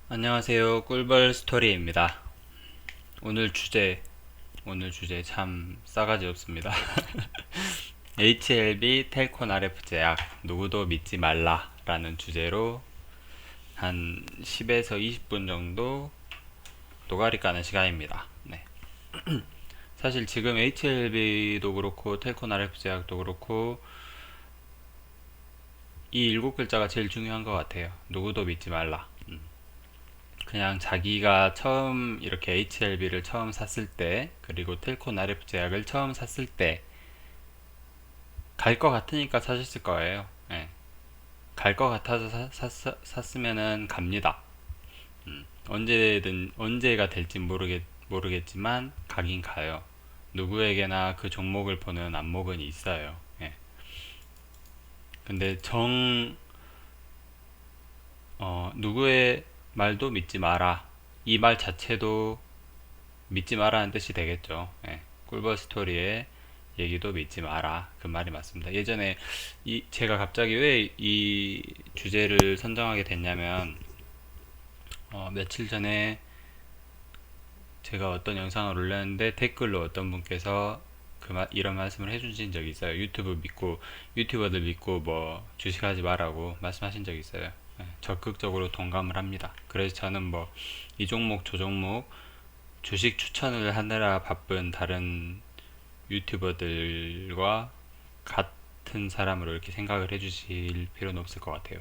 안녕하세요. 꿀벌 스토리입니다. 오늘 주제, 오늘 주제 참 싸가지 없습니다. HLB 텔콘 RF 제약 누구도 믿지 말라 라는 주제로 한 10에서 20분 정도 노가리 까는 시간입니다. 네. 사실 지금 HLB도 그렇고 텔콘 RF 제약도 그렇고 이 일곱 글자가 제일 중요한 것 같아요. 누구도 믿지 말라. 그냥 자기가 처음 이렇게 HLB를 처음 샀을 때, 그리고 텔콘 RF 제약을 처음 샀을 때, 갈 것 같으니까 사셨을 거예요. 예. 갈 것 같아서 샀으면은 갑니다. 언제든, 언제가 될진 모르겠지만, 가긴 가요. 누구에게나 그 종목을 보는 안목은 있어요. 예. 근데 누구의 말도 믿지 마라. 이 말 자체도 믿지 마라는 뜻이 되겠죠. 예. 꿀벌 스토리의 얘기도 믿지 마라. 그 말이 맞습니다. 예전에 제가 갑자기 왜 이 주제를 선정하게 됐냐면, 며칠 전에 제가 어떤 영상을 올렸는데 댓글로 어떤 분께서 이런 말씀을 해주신 적이 있어요. 유튜버들 믿고 뭐 주식하지 말라고 말씀하신 적이 있어요. 예, 적극적으로 동감을 합니다. 그래서 저는 뭐 이 종목 저 종목 주식 추천을 하느라 바쁜 다른 유튜버들과 같은 사람으로 이렇게 생각을 해주실 필요는 없을 것 같아요.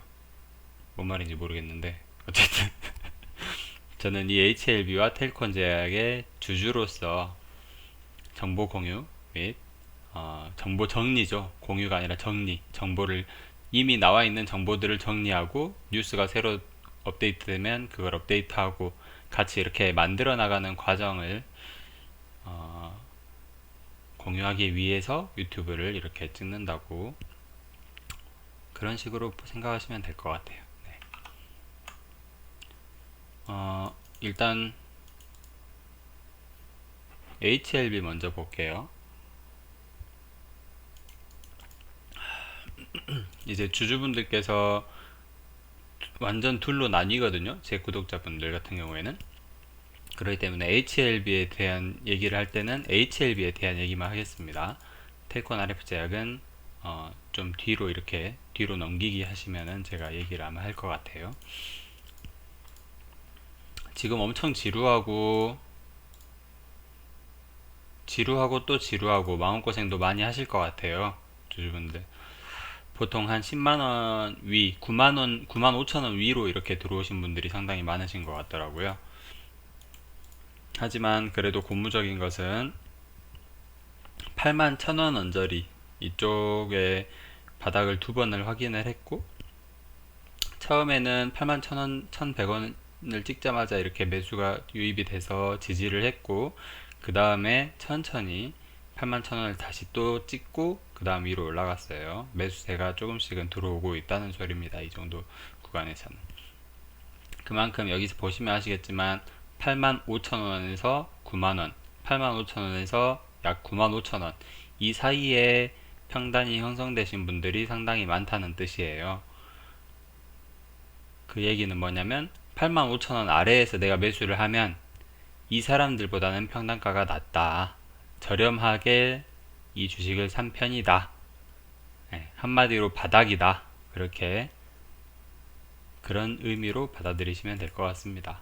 뭔 말인지 모르겠는데 어쨌든 저는 이 HLB와 텔콘 제약의 주주로서 정보 공유 및 정보 정리죠. 공유가 아니라 정리. 이미 나와 있는 정보들을 정리하고 뉴스가 새로 업데이트되면 그걸 업데이트하고 같이 이렇게 만들어 나가는 과정을 어, 공유하기 위해서 유튜브를 이렇게 찍는다고 그런 식으로 생각하시면 될 것 같아요. 네. 일단 HLB 먼저 볼게요. 이제 주주분들께서 완전 둘로 나뉘거든요. 제 구독자분들 같은 경우에는. 그렇기 때문에 HLB에 대한 얘기를 할 때는 HLB에 대한 얘기만 하겠습니다. 텔콘 RF 제약은 좀 뒤로 넘기기 하시면은 제가 얘기를 아마 할 것 같아요. 지금 엄청 지루하고 또 지루하고 마음고생도 많이 하실 것 같아요. 주주분들. 보통 한 10만원 위, 9만원, 9만 5천원 위로 이렇게 들어오신 분들이 상당히 많으신 것 같더라고요. 하지만 그래도 고무적인 것은 8만 1천원 언저리 이쪽에 바닥을 두 번을 확인을 했고, 처음에는 8만 1천원, 1,100원을 찍자마자 이렇게 매수가 유입이 돼서 지지를 했고, 그 다음에 천천히 8만 1천원을 다시 또 찍고 그 다음 위로 올라갔어요. 매수세가 조금씩은 들어오고 있다는 소리입니다. 이 정도 구간에서는. 그만큼 여기서 보시면 아시겠지만 8만 5천원에서 9만원, 8만 5천원에서 약 9만 5천원 이 사이에 평단이 형성되신 분들이 상당히 많다는 뜻이에요. 그 얘기는 뭐냐면 8만 5천원 아래에서 내가 매수를 하면 이 사람들보다는 평단가가 낮다. 저렴하게 이 주식을 산 편이다. 네, 한마디로 바닥이다. 그렇게 그런 의미로 받아들이시면 될 것 같습니다.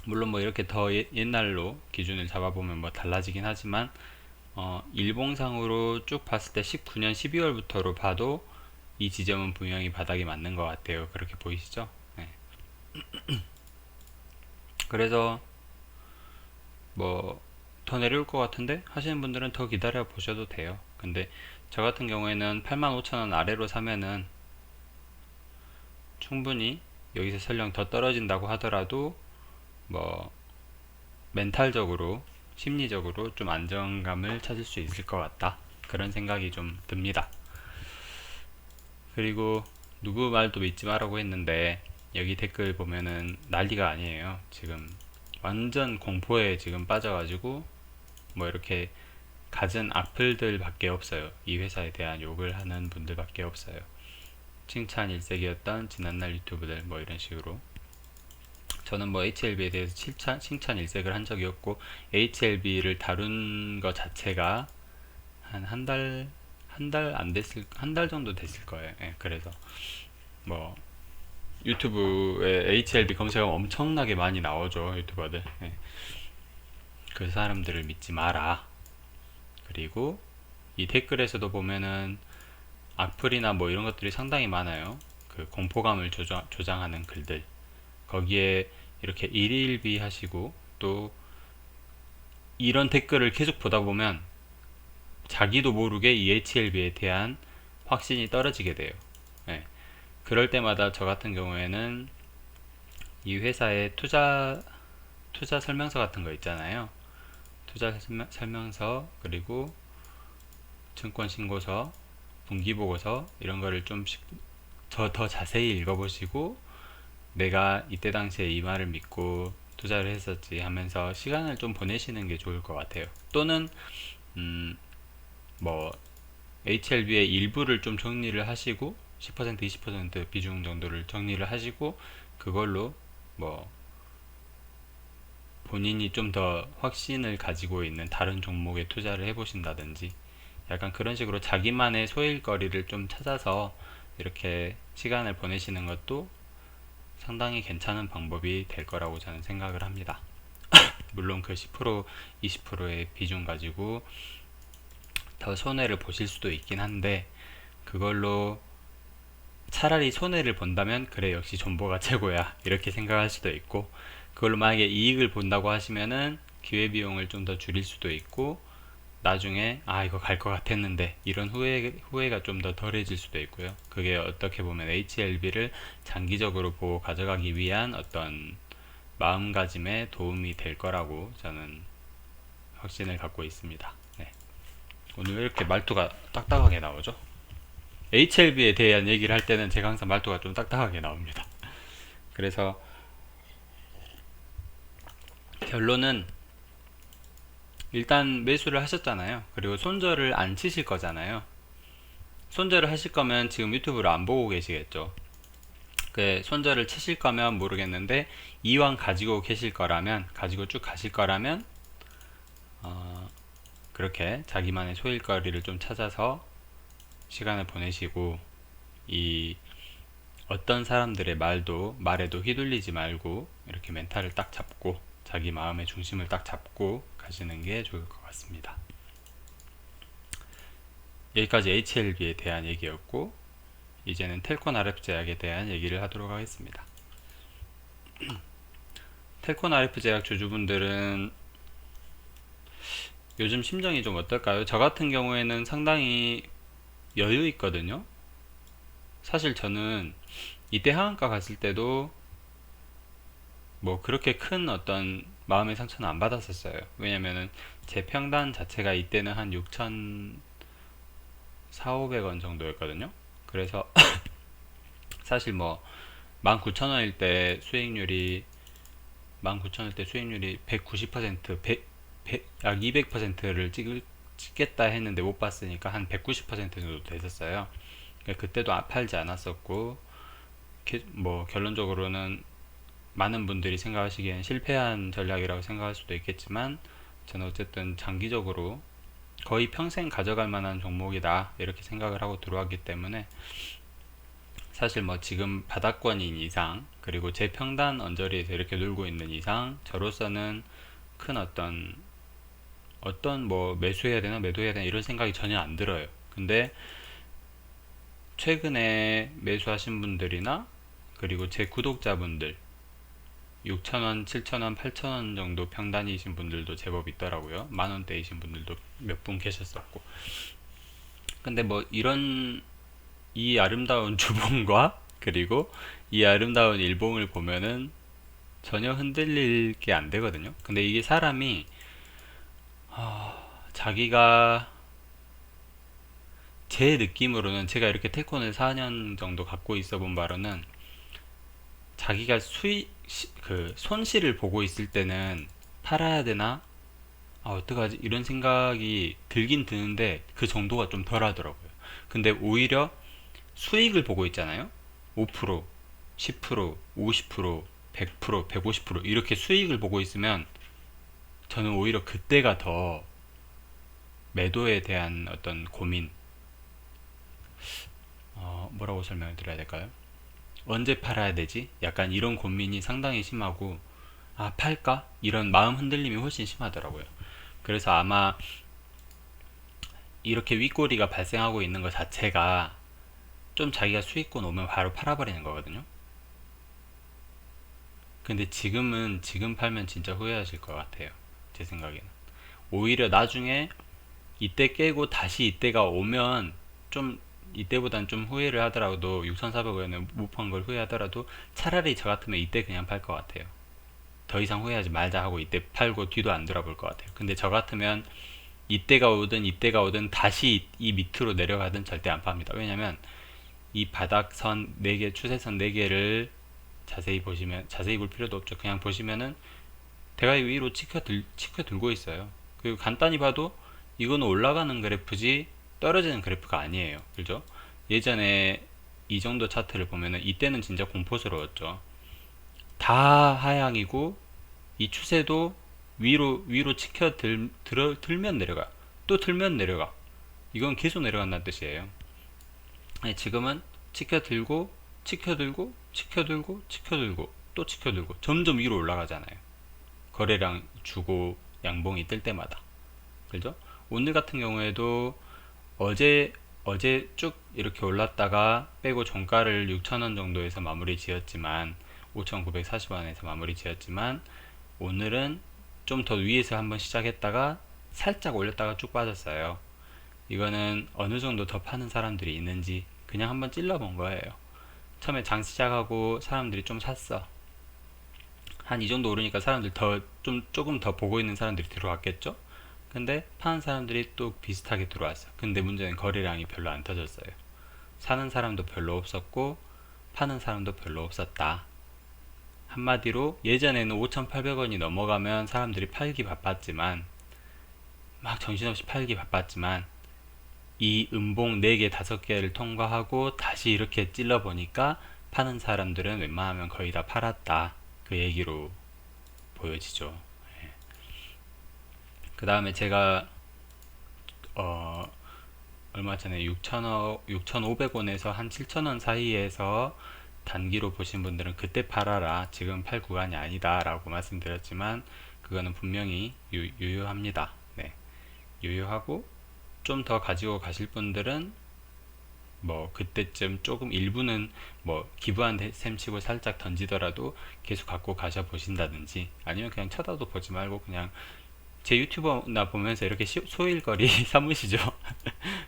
물론 뭐 이렇게 더 옛날로 기준을 잡아보면 뭐 달라지긴 하지만 일봉상으로 쭉 봤을 때 19년 12월부터로 봐도 이 지점은 분명히 바닥이 맞는 것 같아요. 그렇게 보이시죠? 네. 그래서 뭐 더 내려올 것 같은데 하시는 분들은 더 기다려 보셔도 돼요. 근데 저 같은 경우에는 85,000원 아래로 사면은 충분히 여기서 설령 더 떨어진다고 하더라도 뭐 멘탈적으로 심리적으로 좀 안정감을 찾을 수 있을 것 같다. 그런 생각이 좀 듭니다. 그리고 누구 말도 믿지 말라고 했는데 여기 댓글 보면은 난리가 아니에요. 지금 완전 공포에 지금 빠져가지고 뭐 이렇게 갖은 악플들밖에 없어요. 이 회사에 대한 욕을 하는 분들밖에 없어요. 칭찬 일색이었던 지난날 유튜브들 뭐 이런 식으로. 저는 뭐 HLB에 대해서 칭찬 일색을 한 적이 없고, HLB를 다룬 것 자체가 한 달 안 됐을, 한 달 정도 됐을 거예요. 예, 그래서 뭐 유튜브에 HLB 검색하면 엄청나게 많이 나오죠, 유튜버들. 예, 그 사람들을 믿지 마라. 그리고 이 댓글에서도 보면은 악플이나 뭐 이런 것들이 상당히 많아요. 그 공포감을 조장하는 글들. 거기에 이렇게 일일비 하시고, 또 이런 댓글을 계속 보다 보면 자기도 모르게 이 HLB에 대한 확신이 떨어지게 돼요. 네. 그럴 때마다 저 같은 경우에는 이 회사의 투자 설명서 같은 거 있잖아요. 투자 설명서, 그리고 증권 신고서, 분기 보고서, 이런 거를 좀 더 자세히 읽어보시고, 내가 이때 당시에 이 말을 믿고 투자를 했었지 하면서 시간을 좀 보내시는 게 좋을 것 같아요. 또는 뭐 HLB의 일부를 좀 정리를 하시고, 10% 20% 비중 정도를 정리를 하시고, 그걸로 뭐 본인이 좀 더 확신을 가지고 있는 다른 종목에 투자를 해보신다든지, 약간 그런 식으로 자기만의 소일거리를 좀 찾아서 이렇게 시간을 보내시는 것도 상당히 괜찮은 방법이 될 거라고 저는 생각을 합니다. 물론 그 10% 20%의 비중 가지고 더 손해를 보실 수도 있긴 한데, 그걸로 차라리 손해를 본다면 그래 역시 존버가 최고야 이렇게 생각할 수도 있고, 그걸로 만약에 이익을 본다고 하시면은 기회비용을 좀 더 줄일 수도 있고, 나중에 아 이거 갈 것 같았는데 이런 후회가 좀 더 덜해질 수도 있고요. 그게 어떻게 보면 HLB를 장기적으로 보고 가져가기 위한 어떤 마음가짐에 도움이 될 거라고 저는 확신을 갖고 있습니다. 네. 오늘 왜 이렇게 말투가 딱딱하게 나오죠? HLB에 대한 얘기를 할 때는 제가 항상 말투가 좀 딱딱하게 나옵니다. 그래서 결론은, 일단 매수를 하셨잖아요. 그리고 손절을 안 치실 거잖아요. 손절을 하실 거면 지금 유튜브를 안 보고 계시겠죠. 그 손절을 치실 거면 모르겠는데, 이왕 가지고 계실 거라면, 가지고 쭉 가실 거라면 그렇게 자기만의 소일거리를 좀 찾아서 시간을 보내시고, 이 어떤 사람들의 말에도 휘둘리지 말고 이렇게 멘탈을 딱 잡고 자기 마음의 중심을 딱 잡고 가시는 게 좋을 것 같습니다. 여기까지 HLB에 대한 얘기였고, 이제는 텔콘 RF제약에 대한 얘기를 하도록 하겠습니다. 텔콘 RF제약 주주분들은 요즘 심정이 좀 어떨까요? 저 같은 경우에는 상당히 여유 있거든요. 사실 저는 이때 하한가 갔을 때도 뭐 그렇게 큰 어떤 마음의 상처는 안 받았었어요. 왜냐면은 제 평단 자체가 이때는 한 6,400~500원 정도였거든요. 그래서 사실 뭐 19,000원일 때 수익률이 19,000원일 때 수익률이 190%, 약 200%를 찍겠다 했는데 못 봤으니까 한 190% 정도 됐었어요. 그때도 팔지 않았었고, 뭐 결론적으로는 많은 분들이 생각하시기엔 실패한 전략이라고 생각할 수도 있겠지만, 저는 어쨌든 장기적으로 거의 평생 가져갈 만한 종목이다 이렇게 생각을 하고 들어왔기 때문에, 사실 뭐 지금 바닥권인 이상, 그리고 제 평단 언저리에서 이렇게 놀고 있는 이상, 저로서는 큰 어떤 뭐 매수해야 되나 매도해야 되나 이런 생각이 전혀 안 들어요. 근데 최근에 매수하신 분들이나, 그리고 제 구독자분들 6,000원, 7,000원, 8,000원 정도 평단이신 분들도 제법 있더라고요. 만원대이신 분들도 몇 분 계셨었고. 근데 뭐 이 아름다운 주봉과 그리고 이 아름다운 일봉을 보면은 전혀 흔들릴 게 안 되거든요. 근데 이게 사람이 자기가, 제 느낌으로는, 제가 이렇게 텔콘을 4년 정도 갖고 있어 본 바로는, 자기가 손실을 보고 있을 때는 팔아야 되나? 아, 어떡하지? 이런 생각이 들긴 드는데 그 정도가 좀 덜 하더라고요. 근데 오히려 수익을 보고 있잖아요? 5%, 10%, 50%, 100%, 150% 이렇게 수익을 보고 있으면 저는 오히려 그때가 더 매도에 대한 어떤 고민, 뭐라고 설명을 드려야 될까요? 언제 팔아야 되지? 약간 이런 고민이 상당히 심하고, 아, 팔까? 이런 마음 흔들림이 훨씬 심하더라고요. 그래서 아마 이렇게 윗꼬리가 발생하고 있는 것 자체가 좀 자기가 수익권 오면 바로 팔아버리는 거거든요. 근데 지금 팔면 진짜 후회하실 것 같아요. 제 생각에는. 오히려 나중에 이때 깨고 다시 이때가 오면 좀 이때보단 좀 후회를 하더라도 6,400원에 못 판 걸 후회하더라도 차라리 저 같으면 이때 그냥 팔 것 같아요. 더 이상 후회하지 말자 하고 이때 팔고 뒤도 안 돌아볼 것 같아요. 근데 저 같으면 이때가 오든 다시 이 밑으로 내려가든 절대 안 팝니다. 왜냐면 이 바닥선 4개, 추세선 4개를 자세히 보시면, 자세히 볼 필요도 없죠. 그냥 보시면은 대가리 위로 치켜 들고 있어요. 그리고 간단히 봐도 이거는 올라가는 그래프지 떨어지는 그래프가 아니에요. 그죠? 예전에 이 정도 차트를 보면은 이때는 진짜 공포스러웠죠. 다 하향이고 이 추세도 위로 들면 내려가. 또 들면 내려가. 이건 계속 내려간다는 뜻이에요. 아니, 지금은 치켜들고 또 치켜들고 점점 위로 올라가잖아요. 거래량 주고 양봉이 뜰 때마다. 그죠? 오늘 같은 경우에도 어제 쭉 이렇게 올랐다가 빼고 종가를 6,000원 정도에서 마무리 지었지만 5,940원에서 마무리 지었지만 오늘은 좀 더 위에서 한번 시작했다가 살짝 올렸다가 쭉 빠졌어요. 이거는 어느 정도 더 파는 사람들이 있는지 그냥 한번 찔러본 거예요. 처음에 장 시작하고 사람들이 좀 샀어. 한 이 정도 오르니까 사람들 조금 더 보고 있는 사람들이 들어왔겠죠? 근데 파는 사람들이 또 비슷하게 들어왔어. 근데 문제는 거래량이 별로 안 터졌어요. 사는 사람도 별로 없었고 파는 사람도 별로 없었다. 한마디로 예전에는 5,800원이 넘어가면 사람들이 팔기 바빴지만 막 정신없이 팔기 바빴지만 이 음봉 4개, 5개를 통과하고 다시 이렇게 찔러보니까 파는 사람들은 웬만하면 거의 다 팔았다. 그 얘기로 보여지죠. 그 다음에 제가 얼마 전에 6,500원에서 한 7,000원 사이에서 단기로 보신 분들은 그때 팔아라. 지금 팔 구간이 아니다. 라고 말씀드렸지만 그거는 분명히 유효합니다. 네. 유효하고 좀 더 가지고 가실 분들은 뭐 그때쯤 조금 일부는 뭐 기부한 셈 치고 살짝 던지더라도 계속 갖고 가셔 보신다든지 아니면 그냥 쳐다도 보지 말고 그냥 제 유튜버나 보면서 이렇게 소일거리 삼으시죠.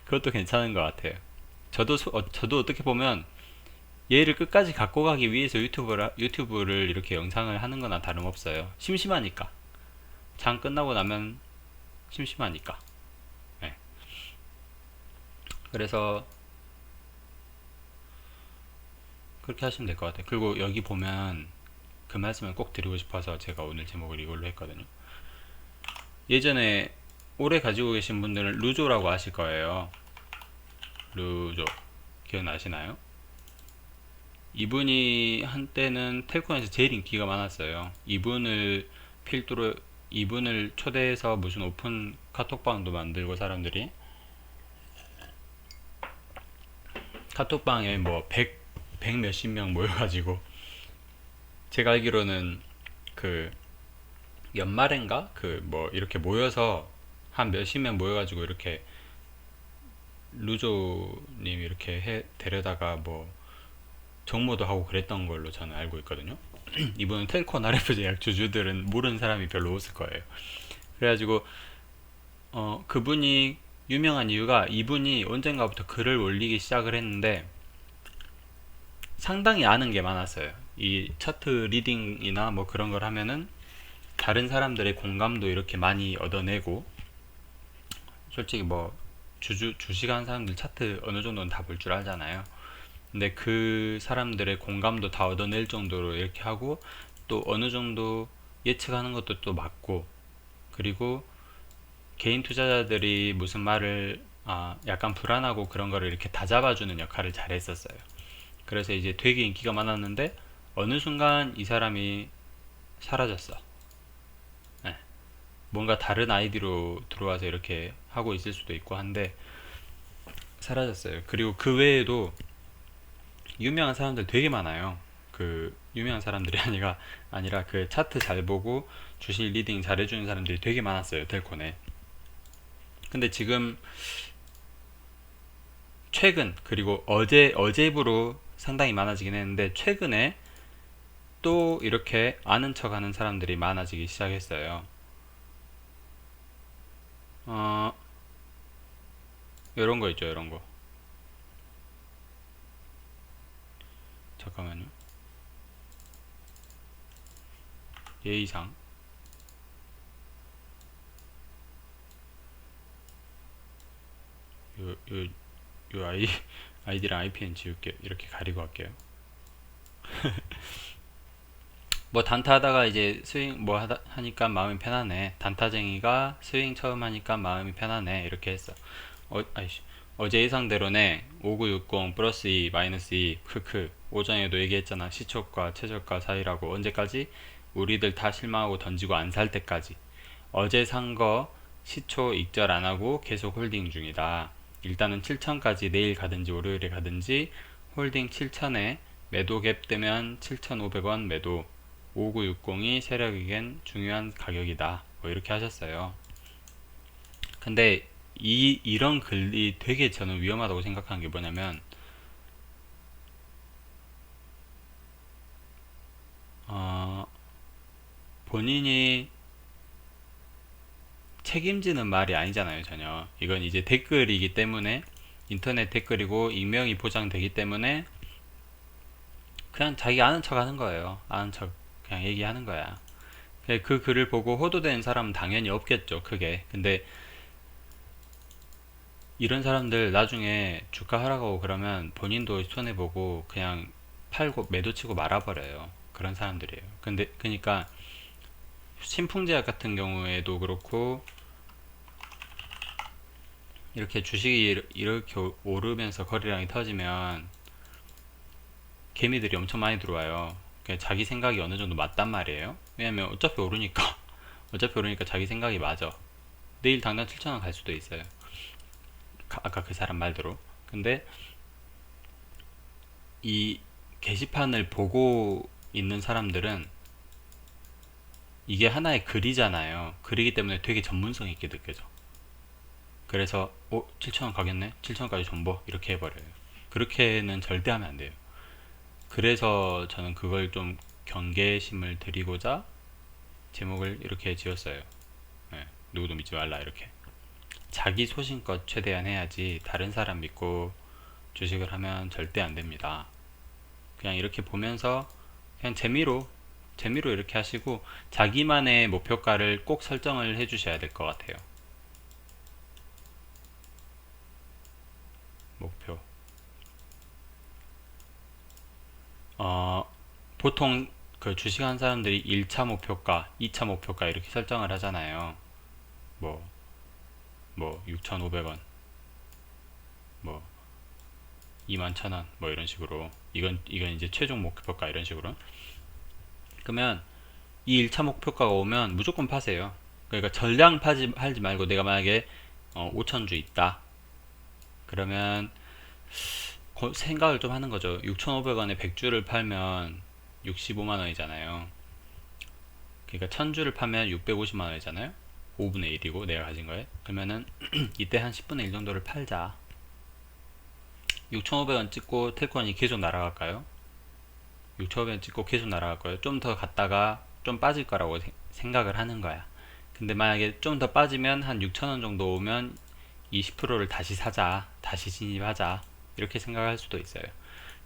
그것도 괜찮은 것 같아요. 저도 어떻게 보면 얘를 끝까지 갖고 가기 위해서 유튜브를 이렇게 영상을 하는 거나 다름없어요. 심심하니까. 장 끝나고 나면 심심하니까. 네. 그래서 그렇게 하시면 될 것 같아요. 그리고 여기 보면 그 말씀을 꼭 드리고 싶어서 제가 오늘 제목을 이걸로 했거든요. 예전에 오래 가지고 계신 분들은 루조라고 아실 거예요. 루조 기억나시나요? 이분이 한때는 텔콘에서 제일 인기가 많았어요. 이분을 초대해서 무슨 오픈 카톡방도 만들고 사람들이 카톡방에 뭐 100 몇십 명 모여가지고 제가 알기로는 그 연말엔가 그 뭐 이렇게 모여서 한 몇십 명 모여가지고 이렇게 루조님 이렇게 데려다가 뭐 정모도 하고 그랬던 걸로 저는 알고 있거든요. 이분은 텔콘 RF 제약 주주들은 모르는 사람이 별로 없을 거예요. 그래가지고 그분이 유명한 이유가 이분이 언젠가부터 글을 올리기 시작을 했는데 상당히 아는 게 많았어요. 이 차트 리딩이나 뭐 그런 걸 하면은 다른 사람들의 공감도 이렇게 많이 얻어내고 솔직히 뭐 주식하는 사람들 차트 어느 정도는 다 볼 줄 알잖아요. 근데 그 사람들의 공감도 다 얻어낼 정도로 이렇게 하고 또 어느 정도 예측하는 것도 또 맞고 그리고 개인 투자자들이 무슨 말을 약간 불안하고 그런 거를 이렇게 다 잡아주는 역할을 잘 했었어요. 그래서 이제 되게 인기가 많았는데 어느 순간 이 사람이 사라졌어. 네. 뭔가 다른 아이디로 들어와서 이렇게 하고 있을 수도 있고 한데 사라졌어요. 그리고 그 외에도 유명한 사람들 되게 많아요. 그 유명한 사람들이 아니라 그 차트 잘 보고 주식 리딩 잘해주는 사람들이 되게 많았어요, 텔콘에. 근데 지금 최근 그리고 어제부로 상당히 많아지긴 했는데 최근에 또 이렇게 아는 척 하는 사람들이 많아지기 시작했어요. 어, 이런 거 있죠, 이런 거. 잠깐만요. 예의상. 요 아이디랑 IPN 지울게요. 이렇게 가리고 할게요. 뭐 단타 하다가 이제 스윙 뭐 하니까 마음이 편하네. 단타쟁이가 스윙 처음 하니까 마음이 편하네. 이렇게 했어. 아이씨. 어제 예상대로네. 5960 플러스 2 마이너스 2 크크. 오전에도 얘기했잖아. 시초가 최저가 사이라고. 언제까지? 우리들 다 실망하고 던지고 안 살 때까지. 어제 산 거 시초 익절 안 하고 계속 홀딩 중이다. 일단은 7천까지 내일 가든지 월요일에 가든지 홀딩 7천에 매도 갭 뜨면 7,500원 매도. 5960이 세력이겐 중요한 가격이다. 뭐 이렇게 하셨어요. 근데 이런 글이 되게 저는 위험하다고 생각하는 게 뭐냐면 어, 본인이 책임지는 말이 아니잖아요, 전혀. 이건 이제 댓글이기 때문에 인터넷 댓글이고 익명이 보장되기 때문에 그냥 자기 아는 척 하는 거예요. 아는 척 그냥 얘기하는 거야. 그 글을 보고 호도되는 사람은 당연히 없겠죠, 크게. 근데 이런 사람들 나중에 주가 하락하고 그러면 본인도 손해보고 그냥 팔고 매도 치고 말아버려요. 그런 사람들이에요. 근데 그러니까 신풍제약 같은 경우에도 그렇고 이렇게 주식이 이렇게 오르면서 거래량이 터지면 개미들이 엄청 많이 들어와요. 자기 생각이 어느 정도 맞단 말이에요. 왜냐면 어차피 오르니까 어차피 오르니까 자기 생각이 맞아. 내일 당장 7천원 갈 수도 있어요. 아까 그 사람 말대로. 근데 이 게시판을 보고 있는 사람들은 이게 하나의 글이잖아요. 글이기 때문에 되게 전문성 있게 느껴져. 그래서 7천원 가겠네? 7천원까지 존버 이렇게 해버려요. 그렇게는 절대 하면 안 돼요. 그래서 저는 그걸 좀 경계심을 드리고자 제목을 이렇게 지었어요. 네, 누구도 믿지 말라 이렇게. 자기 소신껏 최대한 해야지 다른 사람 믿고 주식을 하면 절대 안 됩니다. 그냥 이렇게 보면서 그냥 재미로 이렇게 하시고 자기만의 목표가를 꼭 설정을 해 주셔야 될 것 같아요. 목표. 보통 그 주식한 사람들이 1차 목표가, 2차 목표가 이렇게 설정을 하잖아요. 뭐, 6,500원, 뭐, 21,000원, 뭐 이런 식으로. 이건 이제 최종 목표가 이런 식으로. 그러면 이 1차 목표가가 오면 무조건 파세요. 그러니까 전량 팔지 말고 내가 만약에 5천주 있다. 그러면 생각을 좀 하는 거죠. 6,500원에 100주를 팔면 65만원이잖아요. 그러니까 1000주를 팔면 650만원이잖아요. 5분의 1이고 내가 가진 거에. 그러면은 이때 한 10분의 1 정도를 팔자. 6,500원 찍고 텔콘이 계속 날아갈까요? 6,500원 찍고 계속 날아갈 거예요. 좀 더 갔다가 좀 빠질 거라고 생각을 하는 거야. 근데 만약에 좀 더 빠지면 한 6,000원 정도 오면 20%를 다시 사자. 다시 진입하자. 이렇게 생각할 수도 있어요.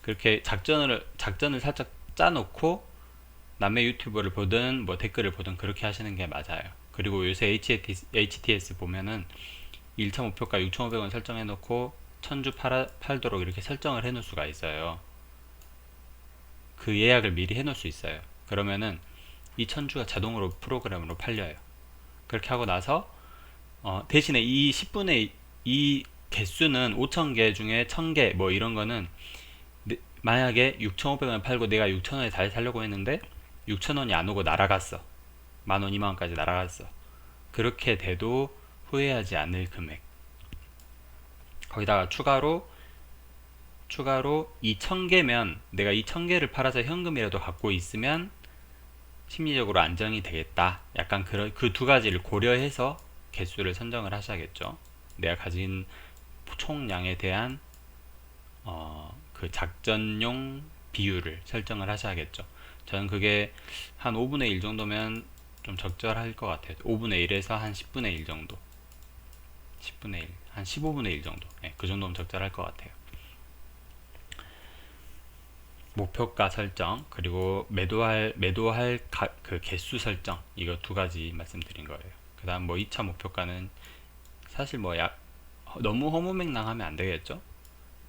그렇게 작전을 살짝 짜놓고 남의 유튜브를 보든 뭐 댓글을 보든 그렇게 하시는 게 맞아요. 그리고 요새 HTS 보면은 1차 목표가 6,500원 설정해 놓고 1000주 팔도록 이렇게 설정을 해 놓을 수가 있어요. 그 예약을 미리 해 놓을 수 있어요. 그러면은 이 1000주가 자동으로 프로그램으로 팔려요. 그렇게 하고 나서 대신에 이 10분의 이 개수는 5000개 중에 1000개 뭐 이런 거는 만약에 6,500원 팔고 내가 6,000원에 잘 살려고 했는데 6,000원이 안 오고 날아갔어. 만원, 2만원까지 날아갔어. 그렇게 돼도 후회하지 않을 금액. 거기다가 추가로 2,000개면 내가 2,000개를 팔아서 현금이라도 갖고 있으면 심리적으로 안정이 되겠다. 약간 그 두 가지를 고려해서 개수를 선정을 하셔야겠죠. 내가 가진 총량에 대한 그 작전용 비율을 설정을 하셔야겠죠. 저는 그게 한 5분의 1 정도면 좀 적절할 것 같아요. 5분의 1에서 한 10분의 1 정도. 10분의 1, 한 15분의 1 정도. 네, 그 정도면 적절할 것 같아요. 목표가 설정, 그리고 매도할 그 개수 설정, 이거 두 가지 말씀드린 거예요. 그 다음 뭐 2차 목표가는 사실 뭐 너무 허무맹랑하면 안 되겠죠.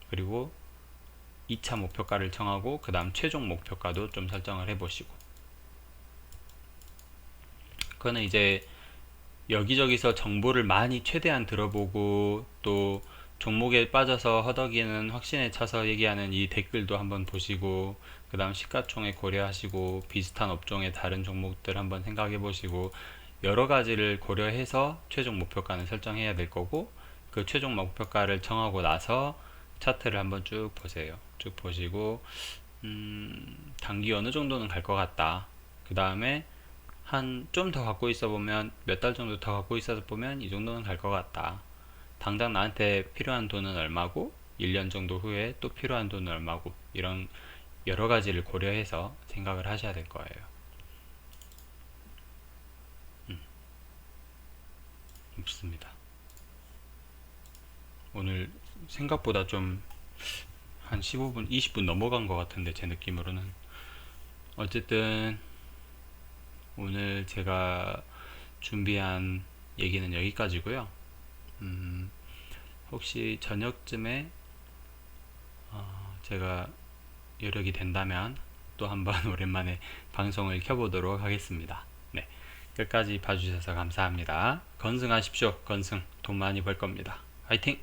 그리고 2차 목표가를 정하고 그 다음 최종 목표가도 좀 설정을 해보시고, 그거는 이제 여기저기서 정보를 많이 최대한 들어보고 또 종목에 빠져서 허덕이는 확신에 차서 얘기하는 이 댓글도 한번 보시고, 그 다음 시가총액 고려하시고 비슷한 업종의 다른 종목들 한번 생각해 보시고, 여러 가지를 고려해서 최종 목표가는 설정해야 될 거고, 그 최종 목표가를 정하고 나서 차트를 한번 쭉 보세요. 쭉 보시고 단기 어느 정도는 갈 것 같다. 그 다음에 한 좀 더 갖고 있어 보면, 몇 달 정도 더 갖고 있어서 보면 이 정도는 갈 것 같다. 당장 나한테 필요한 돈은 얼마고 1년 정도 후에 또 필요한 돈은 얼마고, 이런 여러 가지를 고려해서 생각을 하셔야 될 거예요. 없습니다. 오늘 생각보다 좀 한 15분, 20분 넘어간 것 같은데 제 느낌으로는. 어쨌든 오늘 제가 준비한 얘기는 여기까지고요. 혹시 저녁쯤에 제가 여력이 된다면 또 한번 오랜만에 방송을 켜보도록 하겠습니다. 네, 끝까지 봐주셔서 감사합니다. 건승하십시오. 건승, 돈 많이 벌 겁니다. 화이팅!